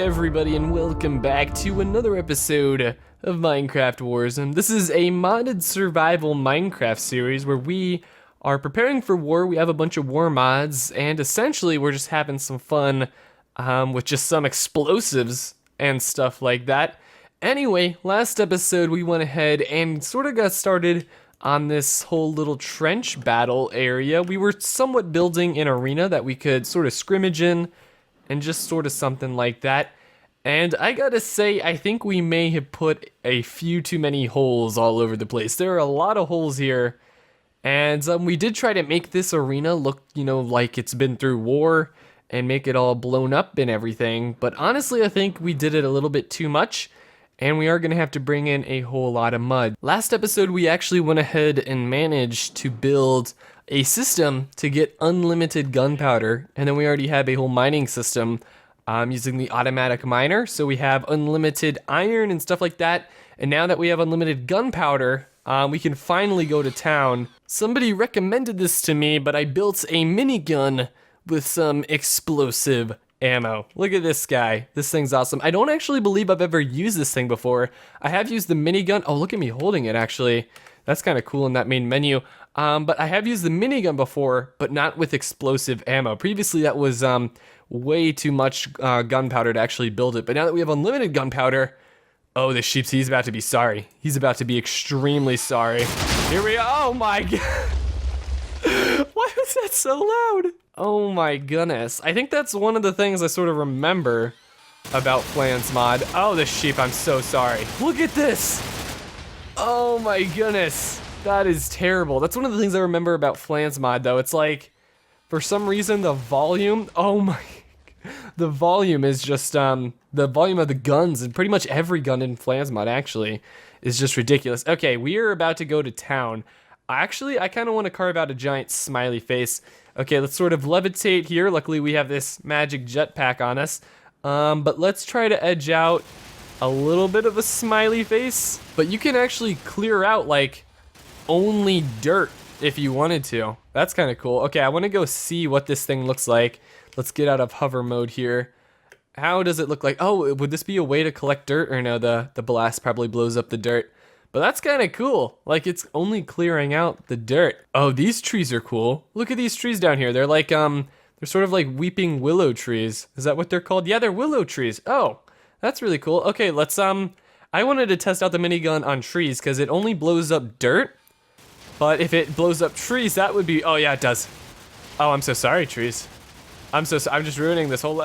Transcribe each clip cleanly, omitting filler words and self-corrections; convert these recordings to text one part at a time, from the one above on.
everybody, and welcome back to another episode of Minecraft Warism. This is a modded survival Minecraft series where we are preparing for war. We have a bunch of war mods, and essentially we're just having some fun with just some explosives and stuff like that. Anyway, last episode we went ahead and sort of got started on this whole little trench battle area. We were somewhat building an arena that we could sort of scrimmage in, and just sort of something like that. And I gotta say, I think we may have put a few too many holes all over the place. There are a lot of holes here, and we did try to make this arena look, like it's been through war and make it all blown up and everything. But honestly, I think we did it a little bit too much, and we are gonna have to bring in a whole lot of mud. Last episode, we actually went ahead and managed to build a system to get unlimited gunpowder, and then we already have a whole mining system using the automatic miner, so we have unlimited iron and stuff like that. And now that we have unlimited gunpowder, we can finally go to town. Somebody recommended this to me, but I built a minigun with some explosive ammo. Look at this guy. This thing's awesome. I don't actually believe I've ever used this thing before. I have used the minigun. Oh, look at me holding it, actually. That's kind of cool in that main menu. But I have used the minigun before, but not with explosive ammo. Previously, that was way too much gunpowder to actually build it. But now that we have unlimited gunpowder, oh, the sheeps, he's about to be sorry. He's about to be extremely sorry. Here we are. Oh my god. Why was that so loud? Oh my goodness. I think that's one of the things I sort of remember about flans mod. Oh, the sheep, I'm so sorry. Look at this. Oh my goodness, that is terrible. That's one of the things I remember about flans mod, though. It's like, for some reason, the volume, the volume is just, the volume of the guns, and pretty much every gun in flans mod, actually, is just ridiculous. Okay, we are about to go to town. Actually, I kind of want to carve out a giant smiley face. Okay, let's sort of levitate here. Luckily, we have this magic jetpack on us. But let's try to edge out a little bit of a smiley face, but you can actually clear out like only dirt if you wanted to. That's kind of cool. Okay, I want to go see what this thing looks like. Let's get out of hover mode here. How does it look like? Oh, would this be a way to collect dirt? Or no, the blast probably blows up the dirt. But that's kind of cool. Like, it's only clearing out the dirt. Oh, these trees are cool. Look at these trees down here. They're like, they're sort of like weeping willow trees. Is that what they're called? Yeah, they're willow trees. Oh. That's really cool. Okay, let's, I wanted to test out the minigun on trees because it only blows up dirt. But if it blows up trees, that would be, oh yeah, it does. Oh, I'm so sorry, trees. I'm just ruining this whole,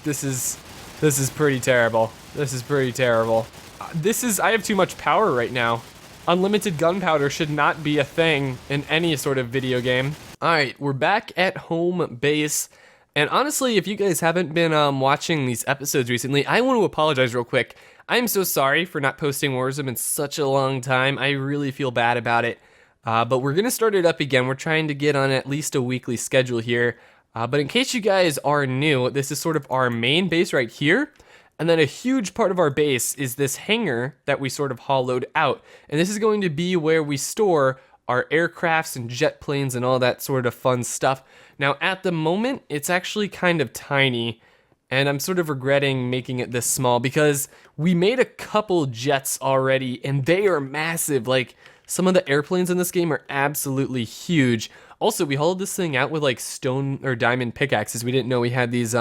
this is pretty terrible. This is pretty terrible. I have too much power right now. Unlimited gunpowder should not be a thing in any sort of video game. All right, we're back at home base. And honestly, if you guys haven't been watching these episodes recently, I want to apologize real quick. I'm so sorry for not posting Warism in such a long time. I really feel bad about it. But we're going to start it up again. We're trying to get on at least a weekly schedule here. But in case you guys are new, this is sort of our main base right here. And then a huge part of our base is this hangar that we sort of hollowed out. And this is going to be where we store our aircrafts and jet planes and all that sort of fun stuff. Now, at the moment, it's actually kind of tiny, and I'm sort of regretting making it this small because we made a couple jets already, and they are massive. Like, some of the airplanes in this game are absolutely huge. Also, we hollowed this thing out with like stone or diamond pickaxes. We didn't know we had these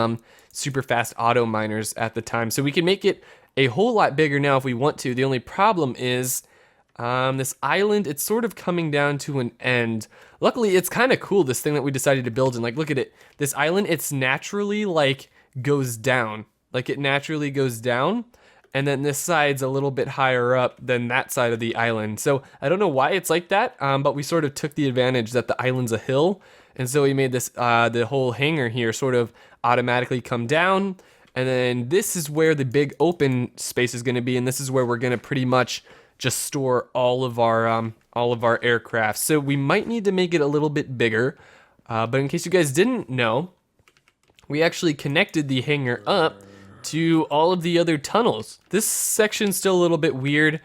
super fast auto miners at the time, so we can make it a whole lot bigger now if we want to. The only problem is this island, it's sort of coming down to an end. Luckily, it's kind of cool, this thing that we decided to build, and like, look at it. This island, it's naturally like goes down. Like, it naturally goes down, and then this side's a little bit higher up than that side of the island. So I don't know why it's like that, but we sort of took the advantage that the island's a hill, and so we made this, the whole hangar here sort of automatically come down, and then this is where the big open space is gonna be, and this is where we're gonna pretty much just store all of our aircraft. So we might need to make it a little bit bigger. But in case you guys didn't know, we actually connected the hangar up to all of the other tunnels. This section's still a little bit weird.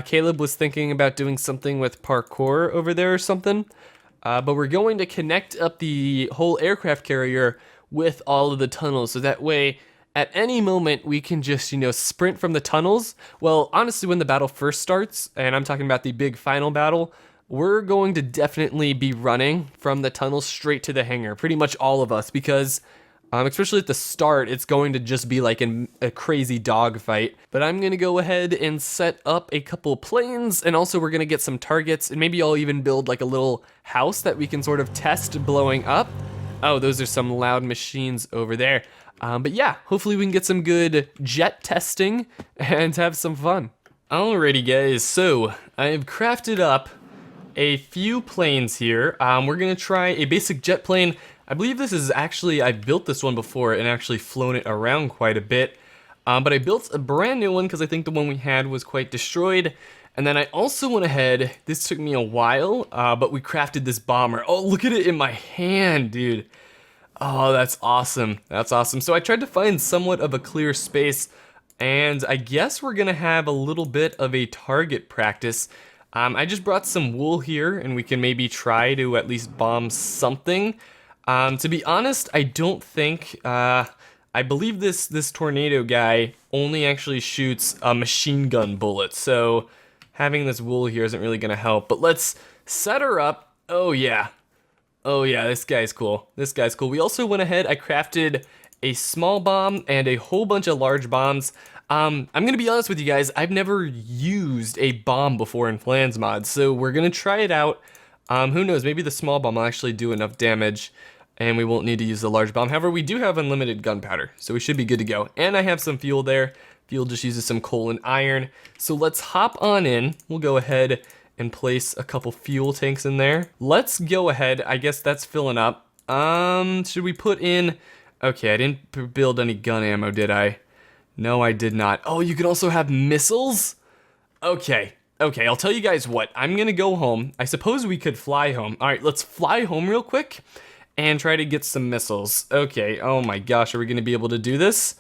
Caleb was thinking about doing something with parkour over there or something. But we're going to connect up the whole aircraft carrier with all of the tunnels, so that way at any moment we can just, sprint from the tunnels. Well, honestly, when the battle first starts, and I'm talking about the big final battle, we're going to definitely be running from the tunnels straight to the hangar, pretty much all of us, because especially at the start, it's going to just be like a crazy dogfight. But I'm going to go ahead and set up a couple planes, and also we're going to get some targets, and maybe I'll even build like a little house that we can sort of test blowing up. Oh, those are some loud machines over there. But yeah, hopefully we can get some good jet testing and have some fun. Alrighty guys, so I've crafted up a few planes here. We're gonna try a basic jet plane. I believe this is actually, I built this one before and actually flown it around quite a bit. But I built a brand new one because I think the one we had was quite destroyed. And then I also went ahead, this took me a while, but we crafted this bomber. Oh, look at it in my hand, dude. Oh, that's awesome. That's awesome. So I tried to find somewhat of a clear space, and I guess we're gonna have a little bit of a target practice. I just brought some wool here, and we can maybe try to at least bomb something. To be honest, I don't think, I believe this tornado guy only actually shoots a machine gun bullet, so having this wool here isn't really gonna help. But let's set her up. Oh yeah. Oh yeah, this guy's cool. This guy's cool. We also went ahead, I crafted a small bomb and a whole bunch of large bombs. I'm gonna be honest with you guys, I've never used a bomb before in Flans mod, so we're gonna try it out. Who knows, maybe the small bomb will actually do enough damage and we won't need to use the large bomb. However, we do have unlimited gunpowder, so we should be good to go. And I have some fuel there. Fuel just uses some coal and iron. So let's hop on in. We'll go ahead and place a couple fuel tanks in there. Let's go ahead, I guess that's filling up. Should we put in, okay, I didn't build any gun ammo, did I? No, I did not. Oh, you can also have missiles? Okay, I'll tell you guys what, I'm gonna go home. I suppose we could fly home. All right, let's fly home real quick and try to get some missiles. Okay, oh my gosh, are we gonna be able to do this?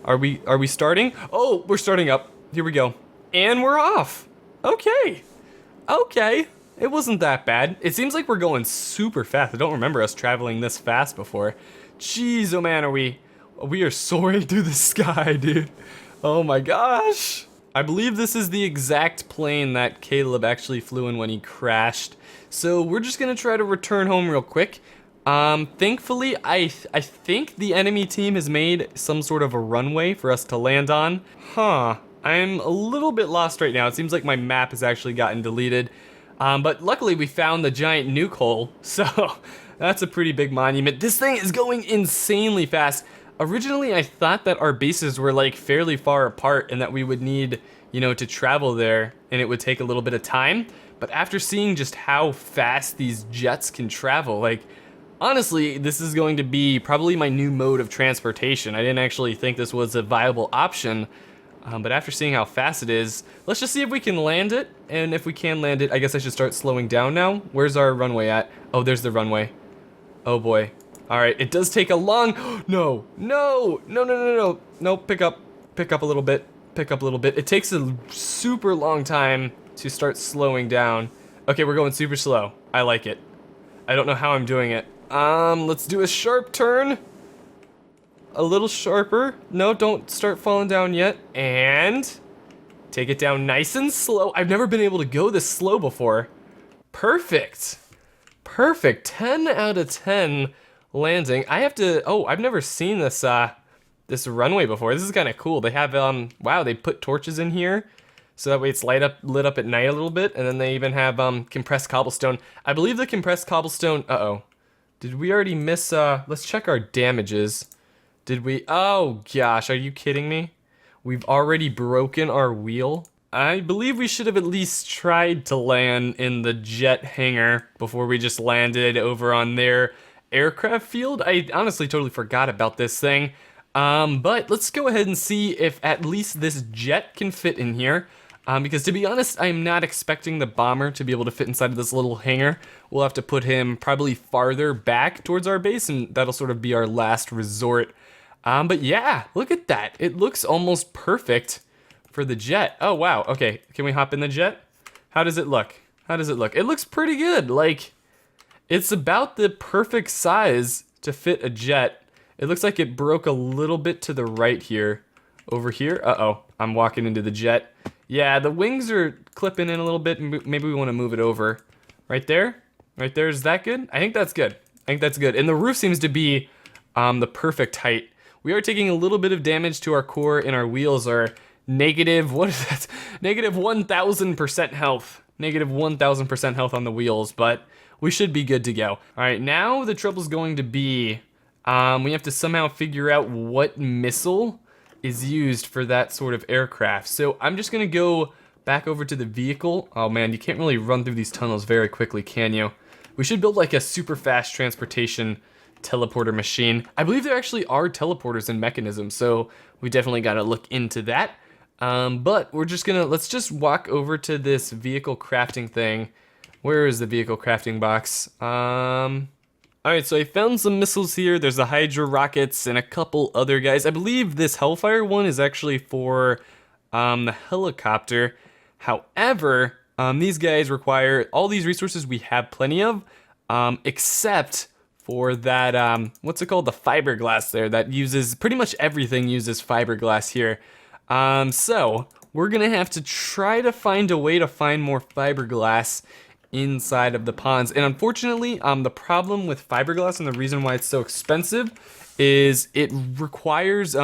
Are we starting? Oh, we're starting up, here we go. And we're off, okay. Okay, it wasn't that bad. It seems like we're going super fast. I don't remember us traveling this fast before. Jeez, oh man, we are soaring through the sky, dude. Oh my gosh. I believe this is the exact plane that Caleb actually flew in when he crashed. So we're just gonna try to return home real quick. Thankfully, I think the enemy team has made some sort of a runway for us to land on. Huh. I'm a little bit lost right now. It seems like my map has actually gotten deleted. But luckily we found the giant nuke hole, so that's a pretty big monument. This thing is going insanely fast. Originally I thought that our bases were like fairly far apart and that we would need, to travel there and it would take a little bit of time. But after seeing just how fast these jets can travel, like, honestly, this is going to be probably my new mode of transportation. I didn't actually think this was a viable option. But after seeing how fast it is, let's just see if we can land it. And if we can land it, I guess I should start slowing down now. Where's our runway at? Oh, there's the runway. Oh boy. All right, it does take a long, no, pick up a little bit, It takes a super long time to start slowing down. Okay, we're going super slow. I like it. I don't know how I'm doing it. Let's do a sharp turn. A little sharper. No, don't start falling down yet. And take it down nice and slow. I've never been able to go this slow before. Perfect. 10 out of 10 landing. I have to, I've never seen this this runway before. This is kind of cool. They have wow, they put torches in here so that way it's lit up at night a little bit, and then they even have compressed cobblestone. I believe the compressed cobblestone, did we already miss let's check our damages. Did we? Oh gosh, are you kidding me? We've already broken our wheel. I believe we should have at least tried to land in the jet hangar before we just landed over on their aircraft field. I honestly totally forgot about this thing. But let's go ahead and see if at least this jet can fit in here. Because to be honest, I'm not expecting the bomber to be able to fit inside of this little hangar. We'll have to put him probably farther back towards our base, and that'll sort of be our last resort. But yeah, look at that. It looks almost perfect for the jet. Oh, wow. Okay, can we hop in the jet? How does it look? It looks pretty good. Like, it's about the perfect size to fit a jet. It looks like it broke a little bit to the right here. Over here. Uh-oh. I'm walking into the jet. Yeah, the wings are clipping in a little bit. Maybe we want to move it over. Right there? Right there. Is that good? I think that's good. I think that's good. And the roof seems to be the perfect height. We are taking a little bit of damage to our core, and our wheels are negative, what is that? Negative 1,000% health. Negative 1,000% health on the wheels, but we should be good to go. All right, now the trouble's going to be, we have to somehow figure out what missile is used for that sort of aircraft. So I'm just gonna go back over to the vehicle. Oh man, you can't really run through these tunnels very quickly, can you? We should build like a super fast transportation teleporter machine. I believe there actually are teleporters in Mekanism, so we definitely gotta look into that. But we're just gonna, let's just walk over to this vehicle crafting thing. Where is the vehicle crafting box? Alright, so I found some missiles here. There's the Hydra rockets and a couple other guys. I believe this Hellfire one is actually for the helicopter. However, these guys require all these resources we have plenty of, except for that, what's it called? The fiberglass there that uses, pretty much everything uses fiberglass here. So we're gonna have to try to find a way to find more fiberglass inside of the ponds. And unfortunately, the problem with fiberglass and the reason why it's so expensive is it requires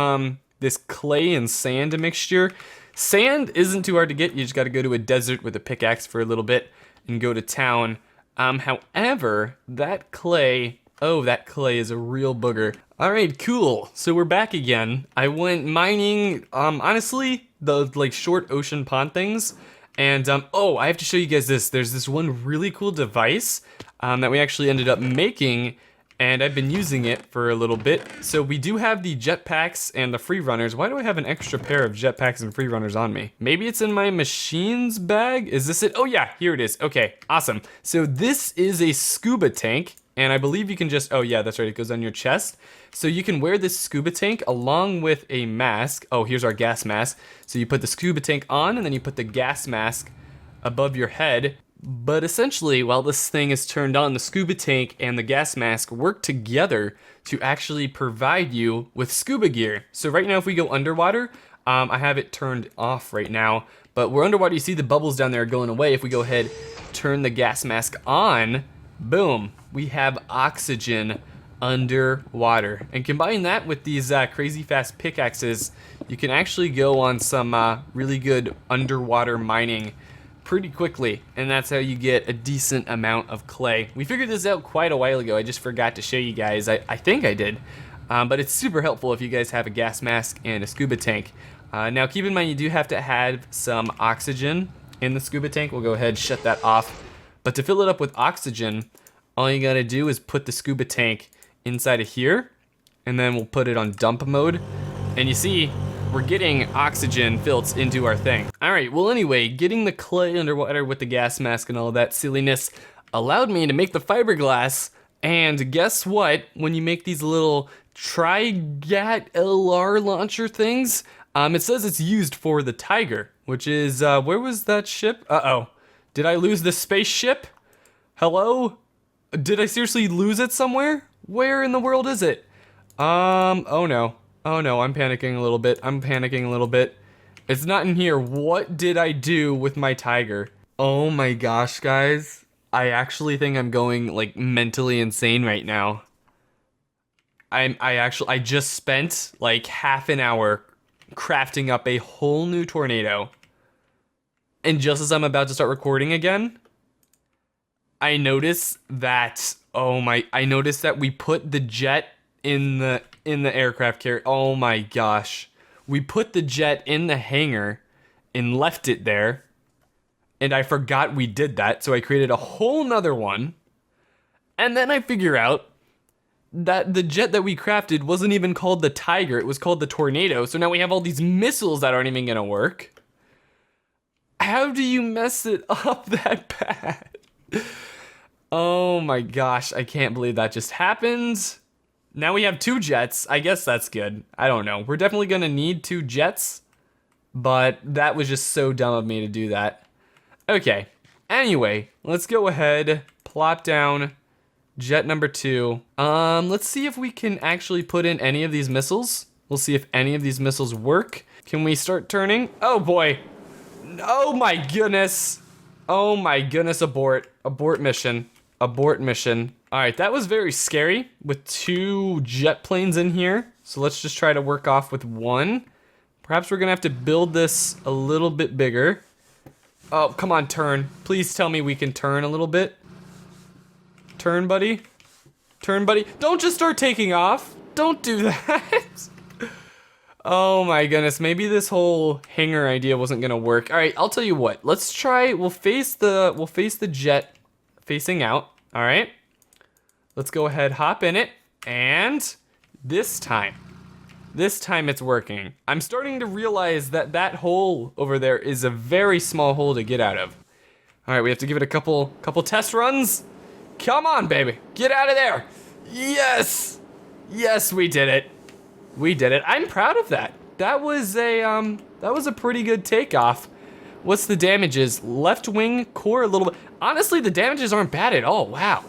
this clay and sand mixture. Sand isn't too hard to get. You just got to go to a desert with a pickaxe for a little bit and go to town. However, that clay, oh, that clay is a real booger. All right, cool. So we're back again. I went mining, honestly, the like short ocean pond things. And oh, I have to show you guys this. There's this one really cool device that we actually ended up making, and I've been using it for a little bit. So we do have the jetpacks and the free runners. Why do I have an extra pair of jetpacks and free runners on me? Maybe it's in my machines bag? Is this it? Oh yeah, here it is. Okay, awesome. So this is a scuba tank, and I believe you can just, oh yeah, that's right, it goes on your chest. So you can wear this scuba tank along with a mask. Oh, here's our gas mask. So you put the scuba tank on and then you put the gas mask above your head. But essentially, while this thing is turned on, the scuba tank and the gas mask work together to actually provide you with scuba gear. So right now, if we go underwater, I have it turned off right now, but we're underwater. You see the bubbles down there going away. If we go ahead, turn the gas mask on, boom, we have oxygen underwater. And combine that with these crazy fast pickaxes, you can actually go on some really good underwater mining pretty quickly, and that's how you get a decent amount of clay. We figured this out quite a while ago. I just forgot to show you guys. I think I did, but it's super helpful if you guys have a gas mask and a scuba tank. Now keep in mind you do have to have some oxygen in the scuba tank. We'll go ahead and shut that off. But to fill it up with oxygen, all you gotta do is put the scuba tank inside of here, and then we'll put it on dump mode, and you see we're getting oxygen filled into our thing. All right, well anyway, getting the clay underwater with the gas mask and all of that silliness allowed me to make the fiberglass, and guess what? When you make these little Trigat LR launcher things, it says it's used for the Tiger, which is, where was that ship? Uh-oh, did I lose the spaceship? Hello? Did I seriously lose it somewhere? Where in the world is it? Oh no. Oh no, I'm panicking a little bit. I'm panicking a little bit. It's not in here. What did I do with my tiger? Oh my gosh, guys. I actually think I'm going like mentally insane right now. I just spent like half an hour crafting up a whole new tornado. And just as I'm about to start recording again, I noticed that, I noticed that we put the jet in the aircraft carrier. Oh my gosh. We put the jet in the hangar and left it there. And I forgot we did that, so I created a whole nother one. And then I figure out that the jet that we crafted wasn't even called the Tiger, it was called the Tornado. So now we have all these missiles that aren't even gonna work. How do you mess it up that bad? Oh my gosh, I can't believe that just happened. Now we have 2 jets. I guess that's good. I don't know. We're definitely gonna need 2 jets, but that was just so dumb of me to do that. Okay, anyway, let's go ahead, plop down Jet number 2. Let's see if we can actually put in any of these missiles. We'll see if any of these missiles work. Can we start turning? Oh boy. Oh my goodness. Oh my goodness, abort. Abort mission. Abort mission. All right, that was very scary with 2 jet planes in here. So let's just try to work off with 1. Perhaps we're gonna have to build this a little bit bigger. Oh, come on, turn. Please tell me we can turn a little bit. Turn, buddy. Turn, buddy. Don't just start taking off. Don't do that. Oh my goodness, maybe this whole hangar idea wasn't gonna work. All right, I'll tell you what. Let's try. We'll face the jet facing out. All right. Let's go ahead, hop in it, and this time it's working. I'm starting to realize that that hole over there is a very small hole to get out of. All right, we have to give it a couple test runs. Come on, baby, get out of there. Yes, yes, we did it. We did it. I'm proud of that. That was a pretty good takeoff. What's the damages? Left wing core a little bit. Honestly, the damages aren't bad at all. Wow.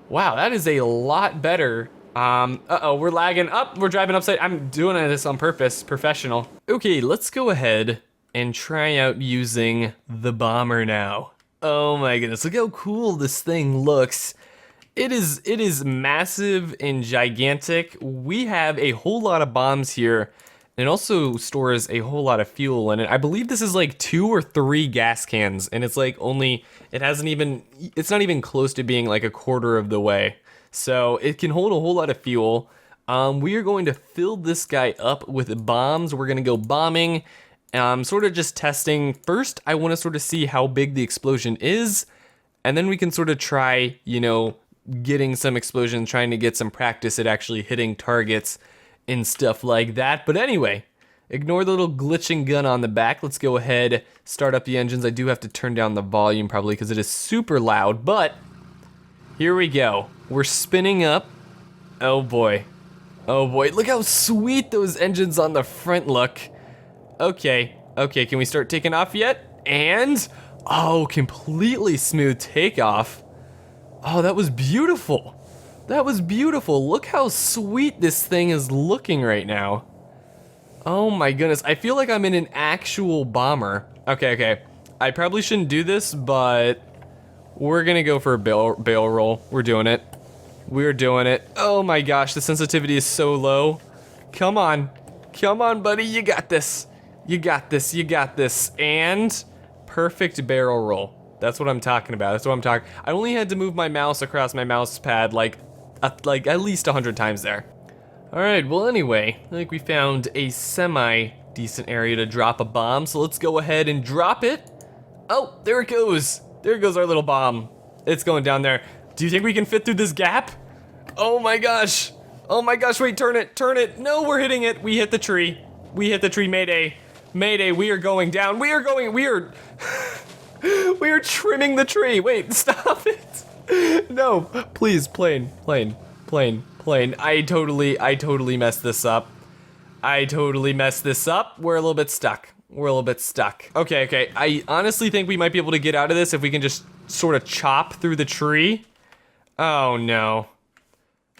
Wow, that is a lot better. Uh-oh, we're lagging up. We're driving upside. I'm doing this on purpose, professional. Okay, let's go ahead and try out using the bomber now. Oh my goodness, look how cool this thing looks. It is massive and gigantic. We have a whole lot of bombs here. And it also stores a whole lot of fuel in it. I believe this is like 2 or 3 gas cans, and it's like it's not even close to being like a quarter of the way. So it can hold a whole lot of fuel. We are going to fill this guy up with bombs. We're gonna go bombing. Sort of just testing. First, I wanna sort of see how big the explosion is, and then we can sort of try, you know, getting some explosions, trying to get some practice at actually hitting targets and stuff like that. But anyway, ignore the little glitching gun on the back. Let's go ahead, start up the engines. I do have to turn down the volume probably because it is super loud, but here we go. We're spinning up. Oh boy. Oh boy, look how sweet those engines on the front look. Okay, can we start taking off yet? And, oh, completely smooth takeoff. Oh, that was beautiful. That was beautiful. Look how sweet this thing is looking right now. Oh my goodness, I feel like I'm in an actual bomber. Okay. I probably shouldn't do this, but we're gonna go for a barrel roll. We're doing it. We're doing it. Oh my gosh, the sensitivity is so low. Come on. Come on, buddy, you got this. You got this, you got this. And perfect barrel roll. That's what I'm talking about. That's what I'm talking. I only had to move my mouse across my mouse pad like at least 100 times there. All right, well anyway, I think we found a semi-decent area to drop a bomb, so let's go ahead and drop it. Oh, there it goes. There goes our little bomb. It's going down there. Do you think we can fit through this gap? Oh my gosh. Oh my gosh, wait, turn it, turn it. No, we're hitting it. We hit the tree. We hit the tree, mayday. Mayday, we are going down. We are we are trimming the tree. Wait, stop it. No, please, plane. I totally messed this up. We're a little bit stuck. Okay. I honestly think we might be able to get out of this if we can just sort of chop through the tree. Oh no,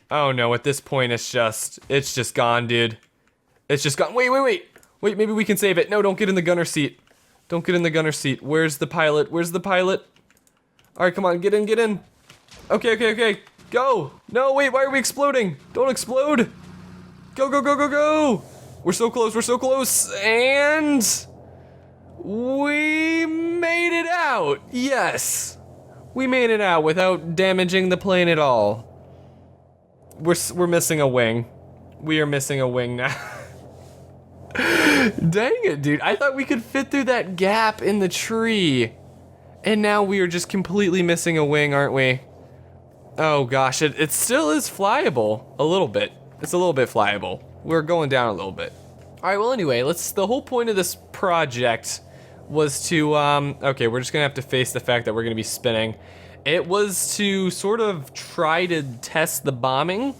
at this point it's just gone, dude. It's just gone. Wait, maybe we can save it. No, don't get in the gunner seat. Don't get in the gunner seat. Where's the pilot? All right, come on, get in. Okay. Go. No, wait, why are we exploding? Don't explode. Go. We're so close. And we made it out. Yes. We made it out without damaging the plane at all. We're missing a wing. We are missing a wing now. Dang it, dude. I thought we could fit through that gap in the tree. And now we are just completely missing a wing, aren't we? Oh gosh, it still is flyable. A little bit. It's a little bit flyable. We're going down a little bit. Alright, well anyway, the whole point of this project was to, okay, we're just gonna have to face the fact that we're gonna be spinning. It was to sort of try to test the bombing,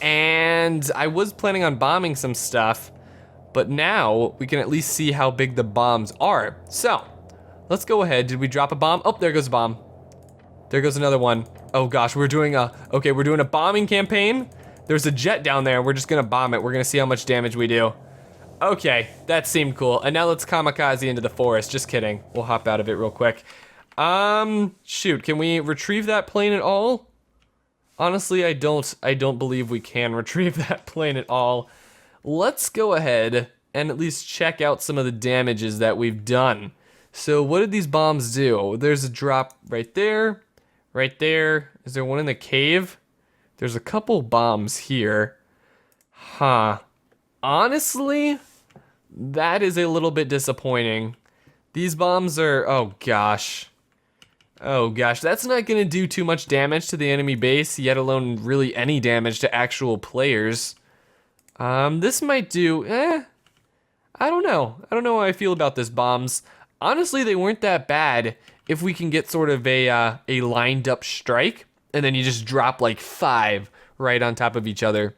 and I was planning on bombing some stuff, but now we can at least see how big the bombs are. So, let's go ahead. Did we drop a bomb? Oh, there goes a bomb. There goes another one. Oh gosh, we're doing a bombing campaign. There's a jet down there, and we're just gonna bomb it. We're gonna see how much damage we do. Okay, that seemed cool. And now let's kamikaze into the forest. Just kidding. We'll hop out of it real quick. Shoot, can we retrieve that plane at all? Honestly, I don't believe we can retrieve that plane at all. Let's go ahead and at least check out some of the damages that we've done. So what did these bombs do? There's a drop right there, right there. Is there one in the cave? There's a couple bombs here. Huh. Honestly, that is a little bit disappointing. These bombs are, oh gosh. Oh gosh, that's not gonna do too much damage to the enemy base, yet alone really any damage to actual players. This might do, I don't know. I don't know how I feel about this bombs. Honestly, they weren't that bad if we can get sort of a lined up strike, and then you just drop like 5 right on top of each other.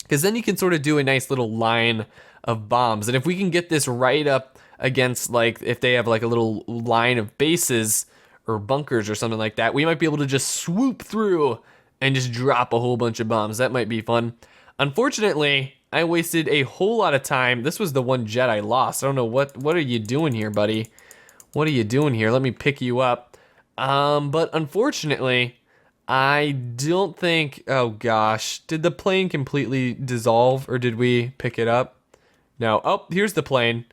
Because then you can sort of do a nice little line of bombs. And if we can get this right up against, like, if they have like a little line of bases or bunkers or something like that, we might be able to just swoop through and just drop a whole bunch of bombs. That might be fun. Unfortunately, I wasted a whole lot of time. This was the one jet I lost. I don't know, what are you doing here, buddy? What are you doing here? Let me pick you up. But unfortunately, I don't think, oh gosh, did the plane completely dissolve or did we pick it up? No, oh, here's the plane.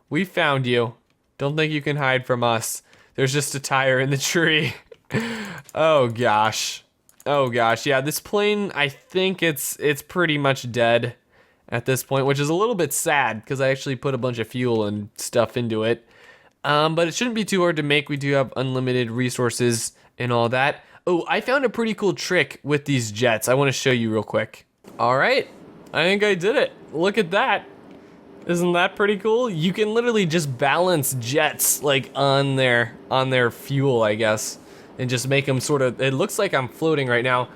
We found you. Don't think you can hide from us. There's just a tire in the tree. Oh gosh. Oh gosh, yeah, this plane, I think it's pretty much dead at this point, which is a little bit sad because I actually put a bunch of fuel and stuff into it. But it shouldn't be too hard to make. We do have unlimited resources and all that. Oh, I found a pretty cool trick with these jets. I want to show you real quick. All right, I think I did it. Look at that. Isn't that pretty cool? You can literally just balance jets like on their fuel, I guess, and just make them sort of, it looks like I'm floating right now.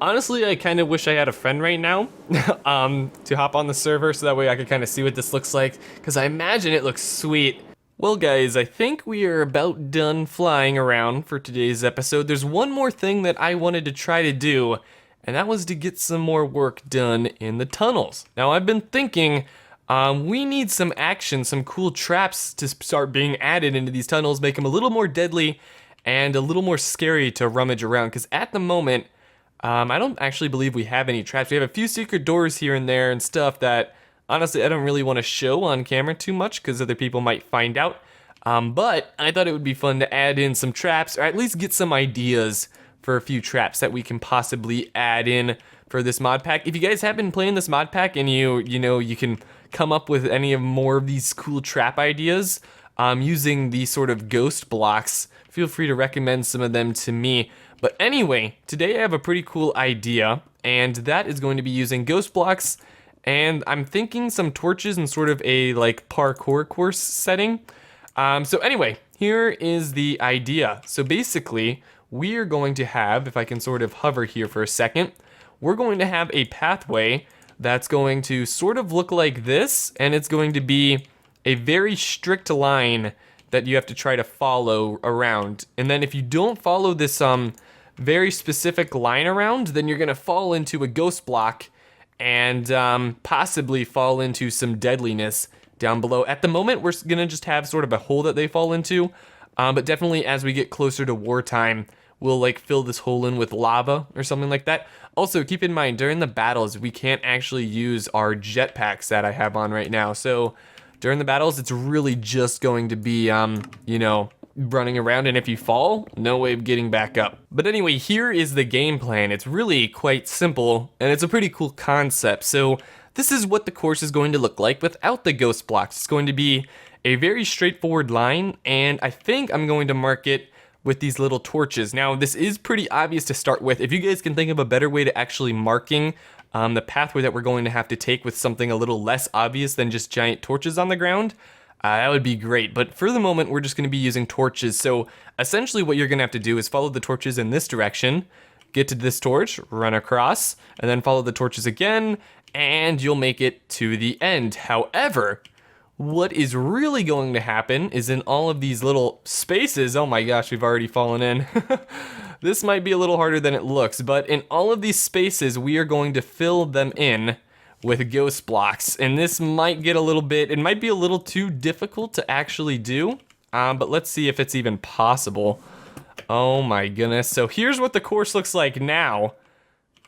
Honestly, I kind of wish I had a friend right now to hop on the server so that way I could kind of see what this looks like, because I imagine it looks sweet. Well guys, I think we are about done flying around for today's episode. There's one more thing that I wanted to try to do, and that was to get some more work done in the tunnels. Now I've been thinking, we need some action, some cool traps to start being added into these tunnels, make them a little more deadly and a little more scary to rummage around, because at the moment, I don't actually believe we have any traps. We have a few secret doors here and there and stuff that honestly I don't really want to show on camera too much because other people might find out. But I thought it would be fun to add in some traps, or at least get some ideas for a few traps that we can possibly add in for this mod pack. If you guys have been playing this mod pack and you know you can come up with any of more of these cool trap ideas using these sort of ghost blocks, feel free to recommend some of them to me. But anyway, today I have a pretty cool idea, and that is going to be using ghost blocks, and I'm thinking some torches and sort of a like parkour course setting. So anyway, here is the idea. So basically, we are going to have, if I can sort of hover here for a second, we're going to have a pathway that's going to sort of look like this, and it's going to be a very strict line that you have to try to follow around. And then if you don't follow this very specific line around, then you're gonna fall into a ghost block and possibly fall into some deadliness down below. At the moment, we're gonna just have sort of a hole that they fall into, but definitely as we get closer to wartime, we'll like fill this hole in with lava or something like that. Also, keep in mind, during the battles, we can't actually use our jetpacks that I have on right now. So during the battles, it's really just going to be, you know, running around, and if you fall, no way of getting back up. But anyway, here is the game plan. It's really quite simple, and it's a pretty cool concept. So this is what the course is going to look like without the ghost blocks. It's going to be a very straightforward line, and I think I'm going to mark it with these little torches. Now, this is pretty obvious to start with. If you guys can think of a better way to actually marking the pathway that we're going to have to take with something a little less obvious than just giant torches on the ground, that would be great. But for the moment, we're just going to be using torches. So essentially what you're going to have to do is follow the torches in this direction, get to this torch, run across, and then follow the torches again, and you'll make it to the end. However, what is really going to happen is in all of these little spaces, oh my gosh, we've already fallen in. This might be a little harder than it looks, but in all of these spaces, we are going to fill them in with ghost blocks. And this might get a little bit, it might be a little too difficult to actually do, but let's see if it's even possible. Oh my goodness. So here's what the course looks like now.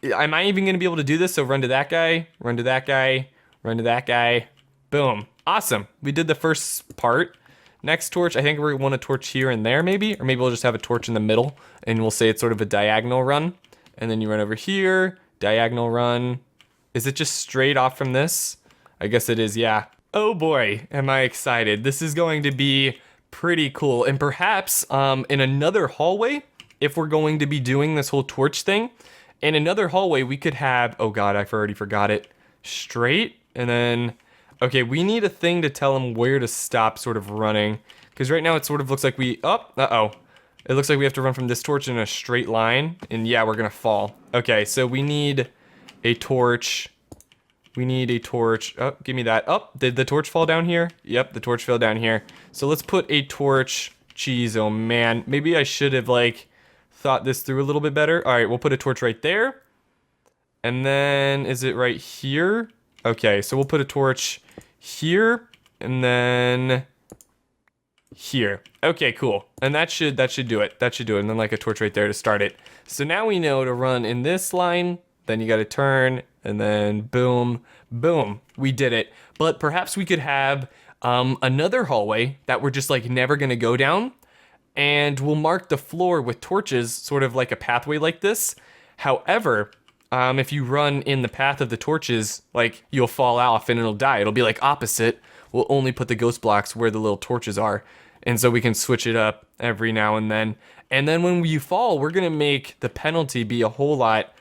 Am I even gonna be able to do this? So run to that guy, run to that guy, run to that guy. Boom. Awesome. We did the first part. Next torch, I think we want a torch here and there maybe, or maybe we'll just have a torch in the middle and we'll say it's sort of a diagonal run. And then you run over here, diagonal run. Is it just straight off from this? I guess it is, yeah. Oh boy, am I excited. This is going to be pretty cool. And perhaps in another hallway, if we're going to be doing this whole torch thing, in another hallway we could have, oh god, I've already forgot it. Straight, and then, okay, we need a thing to tell him where to stop sort of running. Because right now it sort of looks like we, uh-oh. It looks like we have to run from this torch in a straight line, and yeah, we're gonna fall. Okay, so we need a torch. We need a torch. Oh, give me that. Oh, did the torch fall down here? Yep, the torch fell down here. So let's put a torch. Jeez, oh man. Maybe I should have, like, thought this through a little bit better. All right, we'll put a torch right there. And then, is it right here? Okay, so we'll put a torch here, and then here. Okay, cool. And that should do it. That should do it. And then like a torch right there to start it. So now we know to run in this line, then you gotta turn, and then boom, boom, we did it. But perhaps we could have another hallway that we're just like never gonna go down, and we'll mark the floor with torches, sort of like a pathway like this. However, if you run in the path of the torches, like you'll fall off and it'll die. It'll be like opposite. We'll only put the ghost blocks where the little torches are. And so we can switch it up every now and then. And then when you fall, we're gonna make the penalty be a whole lot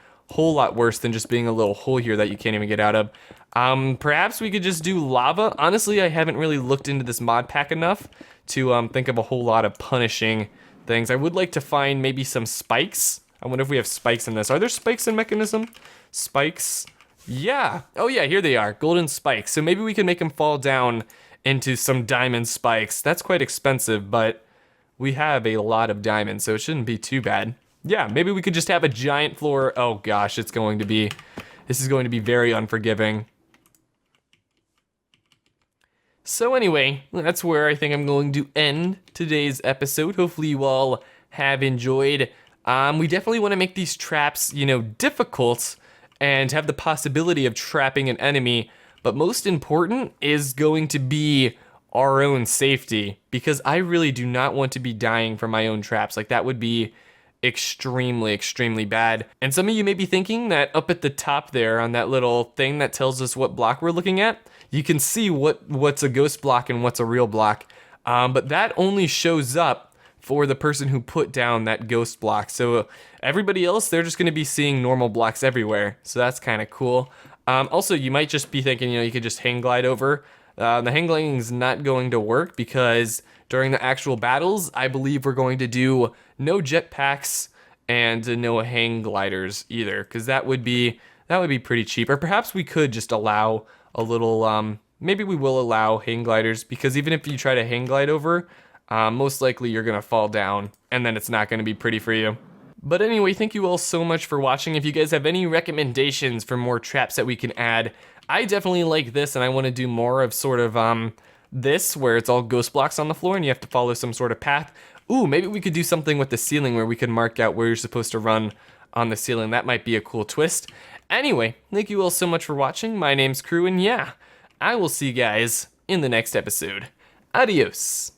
worse than just being a little hole here that you can't even get out of. Perhaps we could just do lava. Honestly, I haven't really looked into this mod pack enough to think of a whole lot of punishing things. I would like to find maybe some spikes. I wonder if we have spikes in this. Are there spikes in Mekanism? Spikes? Yeah. Oh yeah, here they are. Golden spikes. So maybe we can make them fall down into some diamond spikes. That's quite expensive, but we have a lot of diamonds, so it shouldn't be too bad. Yeah, maybe we could just have a giant floor. Oh gosh, this is going to be very unforgiving. So anyway, that's where I think I'm going to end today's episode. Hopefully you all have enjoyed. We definitely want to make these traps, you know, difficult and have the possibility of trapping an enemy, but most important is going to be our own safety, because I really do not want to be dying from my own traps. Like, that would be extremely, extremely bad. And some of you may be thinking that up at the top there on that little thing that tells us what block we're looking at, you can see what's a ghost block and what's a real block. But that only shows up for the person who put down that ghost block. So everybody else, they're just gonna be seeing normal blocks everywhere. So that's kind of cool. Also, you might just be thinking, you know, you could just hang glide over. The hang gliding is not going to work because during the actual battles, I believe we're going to do no jetpacks and no hang gliders either, because that would be pretty cheap. Or perhaps we could just allow a little, maybe we will allow hang gliders, because even if you try to hang glide over, most likely you're gonna fall down and then it's not gonna be pretty for you. But anyway, thank you all so much for watching. If you guys have any recommendations for more traps that we can add, I definitely like this, and I want to do more of sort of this, where it's all ghost blocks on the floor and you have to follow some sort of path. Ooh, maybe we could do something with the ceiling where we can mark out where you're supposed to run on the ceiling. That might be a cool twist. Anyway, thank you all so much for watching. My name's Crew, and yeah, I will see you guys in the next episode. Adios.